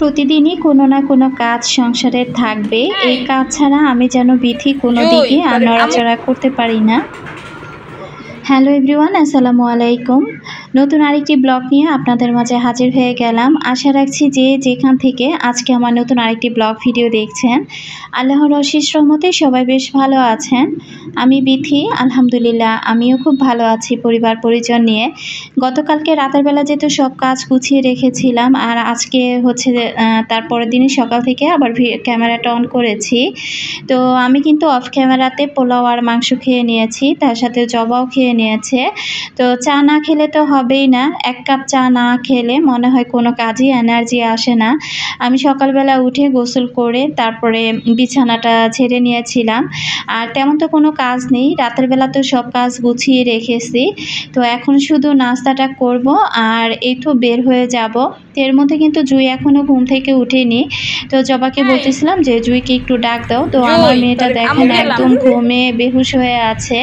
প্রতিদিনই কোনো না কোনো কাজ সংসারে থাকবে। এই কাজ ছাড়া আমি যেন বিথি কোনো দিকে আর নড়াচড়া করতে পারি না। হ্যালো এভরিওয়ান, আসসালামু আলাইকুম। নতুন আরেকটি ব্লগ নিয়ে আপনাদের মাঝে হাজির হয়ে গেলাম। আশা রাখছি যে যেখান থেকে আজকে আমার নতুন আরেকটি ব্লগ ভিডিও দেখছেন, আল্লাহর অশেষ রহমতে সবাই বেশ ভালো আছেন। আমি বিথি, আলহামদুলিল্লাহ আমিও খুব ভালো আছি পরিবার পরিজন নিয়ে। গতকালকে রাতের বেলা যেহেতু সব কাজ গুছিয়ে রেখেছিলাম, আর আজকে হচ্ছে তারপরের দিনই সকাল থেকে আবার ক্যামেরাটা অন করেছি। তো আমি কিন্তু অফ ক্যামেরাতে পোলাও আর মাংস খেয়ে নিয়েছি, তার সাথে জবাও খেয়ে নিয়েছে। তো চা না খেলে তো হবেই না, 1 কাপ চা না খেলে মনে হয় কোনো কাজই এনার্জি আসে না। আমি সকালবেলা উঠে গোসল করে তারপরে বিছানাটা ছেড়ে নিয়েছিলাম। আর তেমন তো কোনো কাজ নেই, রাতের বেলা তো সব কাজ গুছিয়ে রেখেছি। তো এখন শুধু নাস্তাটা করব আর এই তো বের হয়ে যাব। এর মধ্যে কিন্তু জুই এখনও ঘুম থেকে উঠেনি। তো জবাকে বলতেছিলাম যে জুইকে একটু ডাক দাও। তো আমার মেয়েটা দেখেন একদম ঘুমে বেহুশ হয়ে আছে।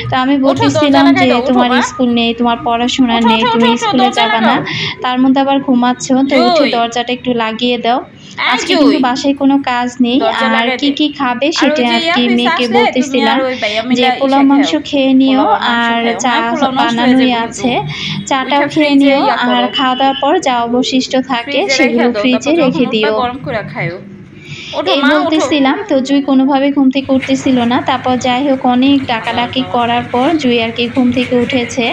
তো আমি বলতেছিলাম যে তোমার স্কুল নেই, তোমার পড়াশোনা নেই, তুমি স্কুলে যাবে না, তার মধ্যে আবার ঘুমাচ্ছ, তো উঠে দরজাটা একটু লাগিয়ে দাও। আজকে কিন্তু বাসায় কোনো কাজ নেই, আর কি খাবে সেটা আর কি মেয়েকে বলতেছিলাম যে পোলাও মাংস খেয়ে নিও, আর চা বানানোই আছে, চাটাও খেয়ে নিও, আর খাওয়া দাওয়ার পর যা অবশিষ্ট থাকে সেগুলো ফ্রিজে রেখে দিও। এই বলতেছিলাম। তো জুই কোনোভাবে ঘুম থেকে উঠতেছিল না। তারপর যাই হোক অনেক ডাকাডাকি করার পর জুই আর কি ঘুম থেকে উঠেছে।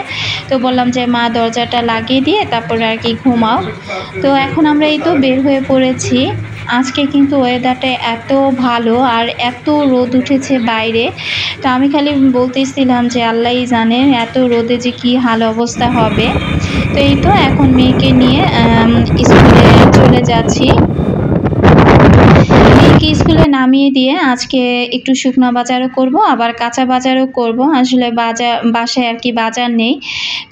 তো বললাম যে মা দরজাটা লাগিয়ে দিয়ে তারপরে আর কি ঘুমাও। তো এখন আমরা এই তো বের হয়ে পড়েছি। আজকে কিন্তু ওয়েদারটা এত ভালো আর এত রোদ উঠেছে বাইরে। তো আমি খালি বলতেছিলাম যে আল্লাহই জানে এত রোদে যে কি হাল অবস্থা হবে। তো এই তো এখন মেয়েকে নিয়ে স্কুলে চলে যাচ্ছি। মেয়েকে স্কুলে নামিয়ে দিয়ে আজকে একটু শুকনো বাজারও করব, আবার কাঁচা বাজারও করব। আসলে বাসায় আর কি বাজার নেই,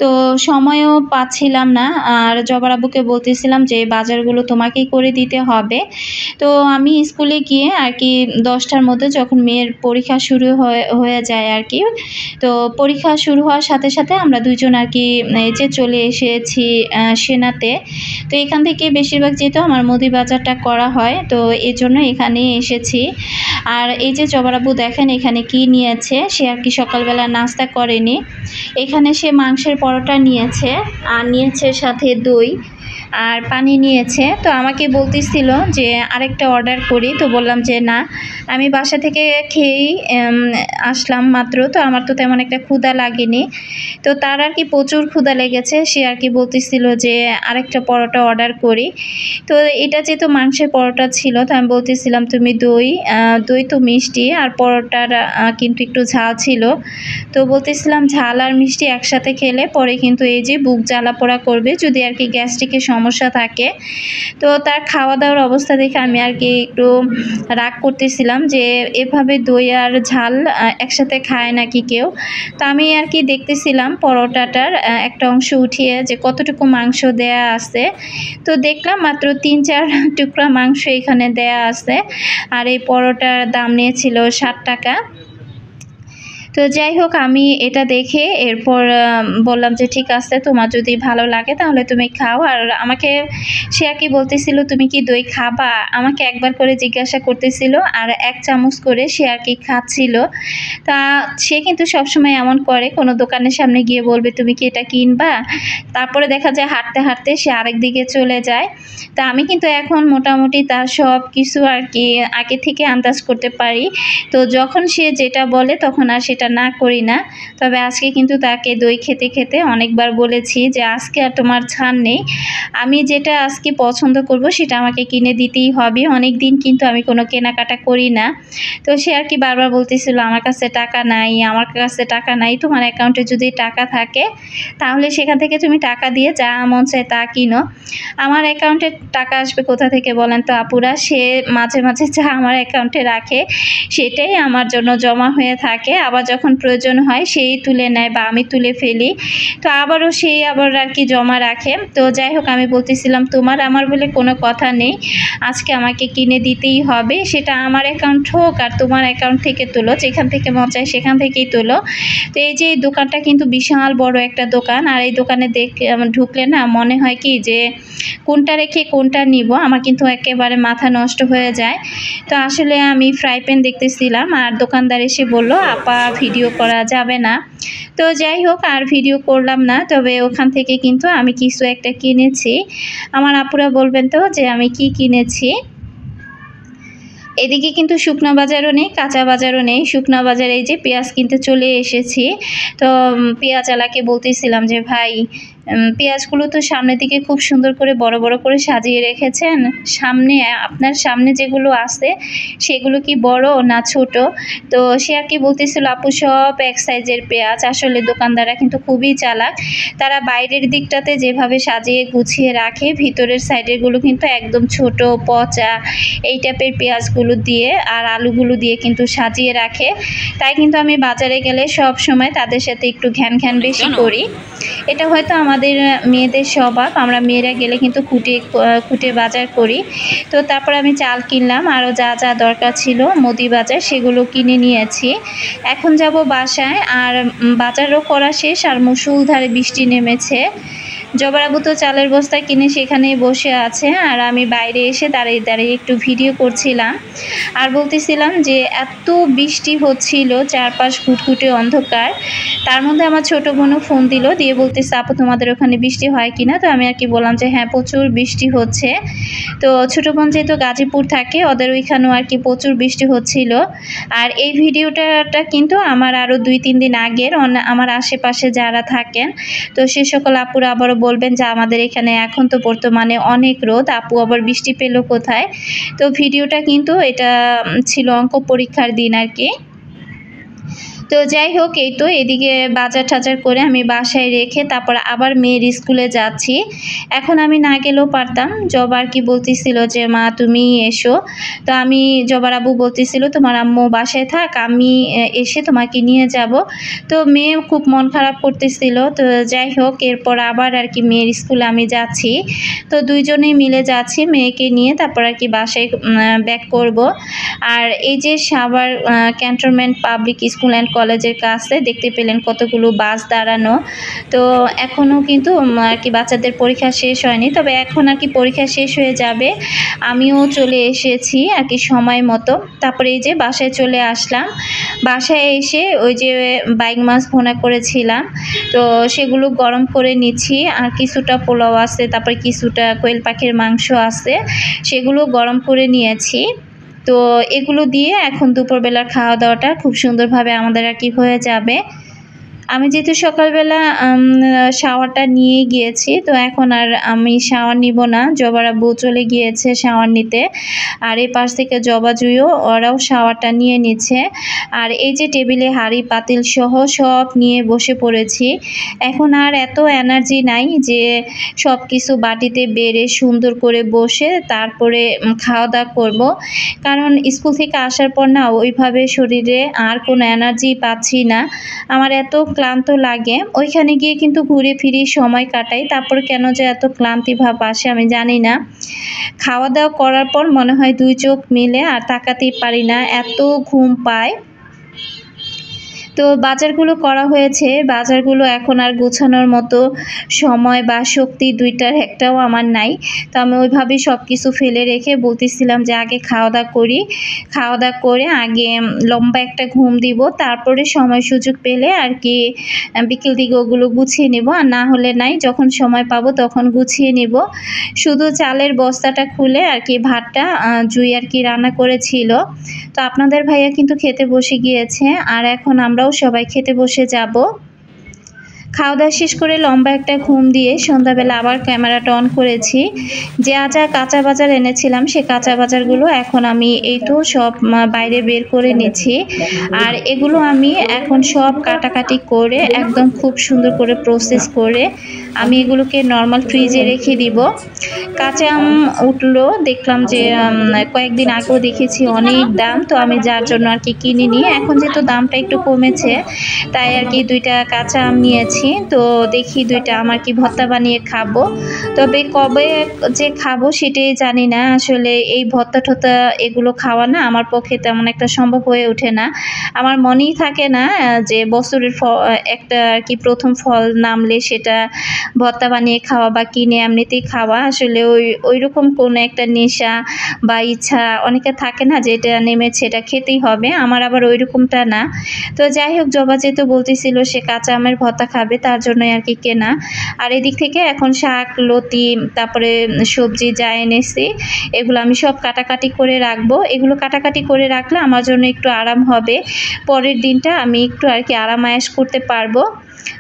তো সময়ও পাচ্ছিলাম না। আর জবার আব্বুকে বলতেছিলাম যে বাজারগুলো তোমাকেই করে দিতে হবে। তো আমি স্কুলে গিয়ে আর কি 10টার মধ্যে যখন মেয়ের পরীক্ষা শুরু হয়ে যায় আর কি, তো পরীক্ষা শুরু হওয়ার সাথে সাথে আমরা দুইজন আর কি এই যে চলে এসেছি সেনাতে। তো এখান থেকে বেশিরভাগ যেহেতু আমার মুদি বাজারটা করা হয়, তো এই জন্য এখানে এসেছি। আর এই যে জবার আব্বু দেখেন এখানে কি নিয়েছে, সে আর কি সকালবেলা নাস্তা করেনি। এখানে সে মাংসের পরোটা নিয়েছে, আর নিয়েছে সাথে দই আর পানি নিয়েছে। তো আমাকে বলতেছিল যে আরেকটা অর্ডার করি, তো বললাম যে না, আমি বাসা থেকে খেয়েই আসলাম মাত্র, তো আমার তো তেমন একটা ক্ষুধা লাগেনি। তো তার আর কি প্রচুর ক্ষুধা লেগেছে, সে আর কি বলতেছিল যে আরেকটা পরোটা অর্ডার করি। তো এটা যেহেতু মাংসের পরোটা ছিল, তো আমি বলতেছিলাম তুমি দই তো মিষ্টি, আর পরোটার কিন্তু একটু ঝাল ছিল। তো বলতেছিলাম ঝাল আর মিষ্টি একসাথে খেলে পরে কিন্তু এই যে বুক জ্বালা পোড়া করবে, যদি আর কি গ্যাস্ট্রিকের সমস্যা থাকে। তো তার খাওয়া দাওয়ার অবস্থা দেখে আমি আর কি একটু রাগ করতেছিলাম যে এভাবে দই আর ঝাল একসাথে খায় নাকি কেউ। তো আমি আর কি দেখতেছিলাম পরোটাটার একটা অংশ উঠিয়ে যে কতটুকু মাংস দেয়া আছে। তো দেখলাম মাত্র 3-4 টুকরা মাংস এখানে দেয়া আছে, আর এই পরোটার দাম নিয়েছিল 60 টাকা। তো যাই হোক আমি এটা দেখে এরপর বললাম যে ঠিক আছে, তোমার যদি ভালো লাগে তাহলে তুমি খাও। আর আমাকে সে আর কি বলতেছিল তুমি কি দই খাবা, আমাকে একবার করে জিজ্ঞাসা করতেছিল, আর 1 চামচ করে সে আর কি খাচ্ছিল। তা সে কিন্তু সবসময় এমন করে, কোনো দোকানের সামনে গিয়ে বলবে তুমি কি এটা কিনবা, তারপরে দেখা যায় হাঁটতে হাঁটতে সে আরেক দিকে চলে যায়। তা আমি কিন্তু এখন মোটামুটি তার সব কিছু আর কি আগে থেকে আন্দাজ করতে পারি। তো যখন সে যেটা বলে তখন আর সেটা না করি না। তবে আজকে কিন্তু তাকে দই খেতে খেতে অনেকবার বলেছি যে আজকে আর তোমার ছাড় নেই, আমি যেটা আজকে পছন্দ করব সেটা আমাকে কিনে দিতেই হবে। অনেক দিন কিন্তু আমি কোনো কেনাকাটা করি না। তো সে আর কি বারবার বলতেছিল আমার কাছে টাকা নাই, আমার কাছে টাকা নাই। তোমার অ্যাকাউন্টে যদি টাকা থাকে তাহলে সেখান থেকে তুমি টাকা দিয়ে যা মন চায় তা কিনো। আমার অ্যাকাউন্টে টাকা আসবে কোথা থেকে বলেন তো আপুরা? সে মাঝে মাঝে যা আমার অ্যাকাউন্টে রাখে সেটাই আমার জন্য জমা হয়ে থাকে, আবার যখন প্রয়োজন হয় সেই তুলে নেয় বা আমি তুলে ফেলি। তো আবারও সেই আবার আর কি জমা রাখে। তো যাই হোক, আমি বলতেছিলাম তোমার আমার বলে কোনো কথা নেই, আজকে আমাকে কিনে দিতেই হবে, সেটা আমার অ্যাকাউন্ট হোক আর তোমার অ্যাকাউন্ট থেকে তোলো, যেখান থেকে মন চায় সেখান থেকেই তোলো। তো এই যে এই দোকানটা কিন্তু বিশাল বড় একটা দোকান, আর এই দোকানে ঢুকলে না মনে হয় কি যে কোনটা রেখে কোনটা নিব, আমার কিন্তু একেবারে মাথা নষ্ট হয়ে যায়। তো আসলে আমি ফ্রাই প্যান দেখতেছিলাম আর দোকানদার এসে বলল আপা ভিডিও করা যাবে না। তো যাই হোক, আর ভিডিও করলাম না, তবে ওখান থেকে কিন্তু আমি কিছু একটা কিনেছি। আমার আপুরা বলবেন তো যে আমি কি কিনেছি। এদিকে কিন্তু শুকনা বাজারও নেই, কাঁচা বাজারও নেই। শুকনা বাজারে এই যে পেঁয়াজ কিনতে চলে এসেছি। তো পেঁয়াজওয়ালাকে বলতেছিলাম যে ভাই, পেঁয়াজগুলো তো সামনের দিকে খুব সুন্দর করে বড় বড় করে সাজিয়ে রেখেছেন, সামনে আপনার সামনে যেগুলো আছে সেগুলো কি বড় না ছোট? তো সে আর কি বলতেছিল আপু সব এক সাইজের পেঁয়াজ। আসলে দোকানদাররা কিন্তু খুবই চালাক, তারা বাইরের দিকটাতে যেভাবে সাজিয়ে গুছিয়ে রাখে, ভিতরের সাইডেরগুলো কিন্তু একদম ছোট পচা এই টাইপের পেঁয়াজগুলো দিয়ে আর আলুগুলো দিয়ে কিন্তু সাজিয়ে রাখে। তাই কিন্তু আমি বাজারে গেলে সব সময় তাদের সাথে একটু ঘ্যান ঘ্যান বেশি করি। এটা হয়তো আমাদের মেয়েদের স্বভাব, আমরা মেয়েরা গেলে কিন্তু খুঁটে বাজার করি। তো তারপর আমি চাল কিনলাম, আরও যা যা দরকার ছিল মুদি বাজার সেগুলো কিনে নিয়েছি। এখন যাব বাসায়, আর বাজারও করা শেষ আর মুষলধারে বৃষ্টি নেমেছে। জবার আবু তো চালের বস্তা কিনে সেখানেই বসে আছে, আর আমি বাইরে এসে দাঁড়িয়ে দাঁড়িয়ে একটু ভিডিও করছিলাম আর বলতেছিলাম যে এত বৃষ্টি হচ্ছিল, চারপাশ ঘুটঘুটে অন্ধকার। তার মধ্যে আমার ছোট বোনও ফোন দিল, দিয়ে বলতেছে আপু তোমাদের ওখানে বৃষ্টি হয় কিনা? তো আমি আর কি বললাম যে হ্যাঁ প্রচুর বৃষ্টি হচ্ছে। তো ছোট বোন যেহেতু গাজীপুর থাকে, ওদের ওইখানেও আর কি প্রচুর বৃষ্টি হচ্ছিল। আর এই ভিডিওটা কিন্তু আমার আরও 2-3 দিন আগের, আমার আশেপাশে যারা থাকেন তো সে সকল আপুরা আবারও বলবেন যে আমাদের এখানে এখন তো বর্তমানে অনেক রোদ, আপু আবার বৃষ্টি পেল কোথায়? তো ভিডিওটা কিন্তু এটা ছিল অঙ্ক পরীক্ষার দিন আর কি। তো যাই হোক, এই তো এদিকে বাজার টাজার করে আমি বাসায় রেখে তারপর আবার মেয়ের স্কুলে যাচ্ছি। এখন আমি না গেলেও পারতাম, জবার কি বলতেছিল যে মা তুমি এসো। তো আমি জবার আব্বু বলতেছিল তোমার আম্মু বাসায় থাক, আমি এসে তোমাকে নিয়ে যাব। তো মেয়ে খুব মন খারাপ করতেছিল। তো যাই হোক, এরপর আবার আর কি মেয়ের স্কুলে আমি যাচ্ছি। তো দুইজনেই মিলে যাচ্ছি মেয়েকে নিয়ে, তারপর আর কি বাসায় ব্যাক করব। আর এই যে Savar cantonment public school and কলেজের কাছে দেখতে পেলেন কতগুলো বাস দাঁড়ানো। তো এখনও কিন্তু আর কি বাচ্চাদের পরীক্ষা শেষ হয়নি, তবে এখন আর কি পরীক্ষা শেষ হয়ে যাবে। আমিও চলে এসেছি আর কি সময় মতো। তারপরে এই যে বাসায় চলে আসলাম। বাসায় এসে ওই যে বাইক মাছ ভুনা করেছিলাম, তো সেগুলো গরম করে নিচ্ছি। আর কিছুটা পোলাও আছে, তারপরে কিছুটা কোয়েল পাখির মাংস আছে, সেগুলো গরম করে নিয়েছি। তো এগুলো দিয়ে এখন দুপুরবেলার খাওয়া দাওয়াটা খুব সুন্দরভাবে আমাদের আর কি হয়ে যাবে। আমি যেহেতু সকালবেলা শাওয়ারটা নিয়ে গিয়েছি, তো এখন আর আমি শাওয়ার নিব না, জবার আব্বু চলে গিয়েছে শাওয়ার নিতে। আর এই পাশ থেকে জবা জুইও ওরাও শাওয়ারটা নিয়ে নিচ্ছে। আর এই যে টেবিলে হাঁড়ি পাতিল সহ সব নিয়ে বসে পড়েছি। এখন আর এত এনার্জি নাই যে সব কিছু বাটিতে বেড়ে সুন্দর করে বসে তারপরে খাওয়া দাওয়া করব। কারণ স্কুল থেকে আসার পর না ওইভাবে শরীরে আর কোনো এনার্জি পাচ্ছি না, আমার এত ক্লান্ত লাগে। ওইখানে গিয়ে কিন্তু ঘুরে ফিরে সময় কাটাই, তারপর কেন যে এত ক্লান্তি ভাব আসে আমি জানি না। খাওয়া দাওয়া করার পর মনে হয় 2 চোখ মিলে আর তাকাতেই পারি না, এত ঘুম পায়। তো বাজারগুলো করা হয়েছে, বাজারগুলো এখন আর গোছানোর মতো সময় বা শক্তি দুইটার একটাও আমার নাই। তো আমি ওইভাবেই সব কিছু ফেলে রেখে বলতেছিলাম যে আগে খাওয়া দাওয়া করি, খাওয়া দাওয়া করে আগে লম্বা একটা ঘুম দিব, তারপরে সময় সুযোগ পেলে আর কি বিকেল দিকে ওগুলো গুছিয়ে নেব, আর না হলে নাই, যখন সময় পাবো তখন গুছিয়ে নেব। শুধু চালের বস্তাটা খুলে আর কি ভাতটা জুই আর কি রান্না করেছিল। তো আপনাদের ভাইয়া কিন্তু খেতে বসে গিয়েছে, আর এখন আমরাও সবাই খেতে বসে যাব। খাওয়া দাওয়া শেষ করে লম্বা একটা ঘুম দিয়ে সন্ধ্যাবেলা আবার ক্যামেরাটা অন করেছি। যা কাঁচা বাজার এনেছিলাম সে কাঁচা বাজারগুলো এখন আমি এই তো সব বাইরে বের করে নিচ্ছি। আর এগুলো আমি এখন সব কাটাকাটি করে একদম খুব সুন্দর করে প্রসেস করে আমি এগুলোকে নর্মাল ফ্রিজে রেখে দিব। কাঁচা আম উঠলো, দেখলাম যে কয়েকদিন আগেও দেখেছি অনেক দাম, তো আমি যার জন্য আর কি কিনিনি। এখন যেহেতু দামটা একটু কমেছে তাই আর কি 2টা কাঁচা আম নিয়েছি। তো দেখি 2টা আম আর কি ভর্তা বানিয়ে খাবো, তবে কবে যে খাবো সেটাই জানি না। আসলে এই ভর্তা ঠত্তা এগুলো খাওয়া না আমার পক্ষে তেমন একটা সম্ভব হয়ে ওঠে না। আমার মনেই থাকে না যে বছরের একটা আর কি প্রথম ফল নামলে সেটা ভর্তা বানিয়ে খাওয়া বা কিনে এমনিতেই খাওয়া। আসলে ওইরকম কোনো একটা নেশা বা ইচ্ছা অনেকে থাকে না যে এটা নেমেছে এটা খেতেই হবে, আমার আবার ওইরকমটা না। তো যাই হোক, জবা যেহেতু বলতেছিল সে কাঁচা আমের ভর্তা খাবে তার জন্যই আর কি কেনা। আর এদিক থেকে এখন শাক লতি তারপরে সবজি যা এনেছি এগুলো আমি সব কাটাকাটি করে রাখবো। এগুলো কাটাকাটি করে রাখলে আমার জন্য একটু আরাম হবে, পরের দিনটা আমি একটু আর কি আরাম আয়েশ করতে পারবো।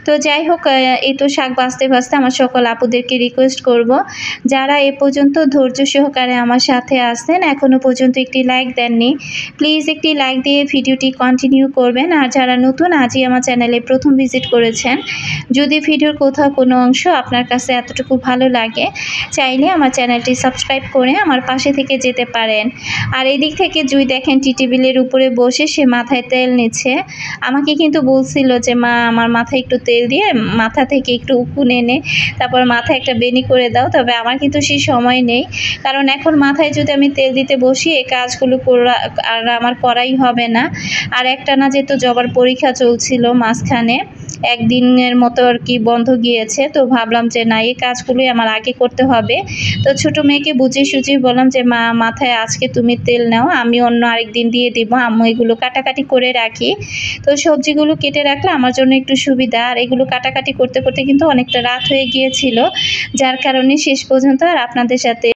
তো যাই হোক, এই তো শাক ভাজতে ভাজতে আমার সকল আপুদেরকে রিকোয়েস্ট করব, যারা এ পর্যন্ত ধৈর্য সহকারে আমার সাথে আছেন এখনও পর্যন্ত একটি লাইক দেননি, প্লিজ একটি লাইক দিয়ে ভিডিওটি কন্টিনিউ করবেন। আর যারা নতুন আজই আমার চ্যানেলে প্রথম ভিজিট করেছেন, যদি ভিডিওর কোথাও কোনো অংশ আপনার কাছে এতটুকু ভালো লাগে চাইলে আমার চ্যানেলটি সাবস্ক্রাইব করে আমার পাশে থেকে যেতে পারেন। আর এই দিক থেকে জুই দেখেন টি টেবিলের উপরে বসে সে মাথায় তেল নিচ্ছে। আমাকে কিন্তু বলছিল যে মা আমার মাথায় একটু তেল দিয়ে মাথা থেকে একটু উকুন এনে তারপর মাথায় একটা বেনি করে দাও, তবে আমার কিন্তু সেই সময় নেই, কারণ এখন মাথায় যদি আমি তেল দিতে বসি এই কাজগুলো আর আমার করাই হবে না। আর একটানা যেহেতু জবার পরীক্ষা চলছিল মাঝখানে একদিনের মতো আর কি বন্ধ গিয়েছে, তো ভাবলাম যে না এই কাজগুলোই আমার আগে করতে হবে। তো ছোট মেয়েকে বুঝিয়ে সুঝিয়ে বললাম যে মা মাথায় আজকে তুমি তেল নাও, আমি অন্য আরেকদিন দিয়ে দিব, আম্মু এগুলো কাটাকাটি করে রাখি। তো সবজিগুলো কেটে রাখলে আমার জন্য একটু সুবিধা। আর এগুলো কাটাকাটি করতে করতে কিন্তু অনেকটা রাত হয়ে গিয়েছিল, যার কারণে শেষ পর্যন্ত আর আপনাদের সাথে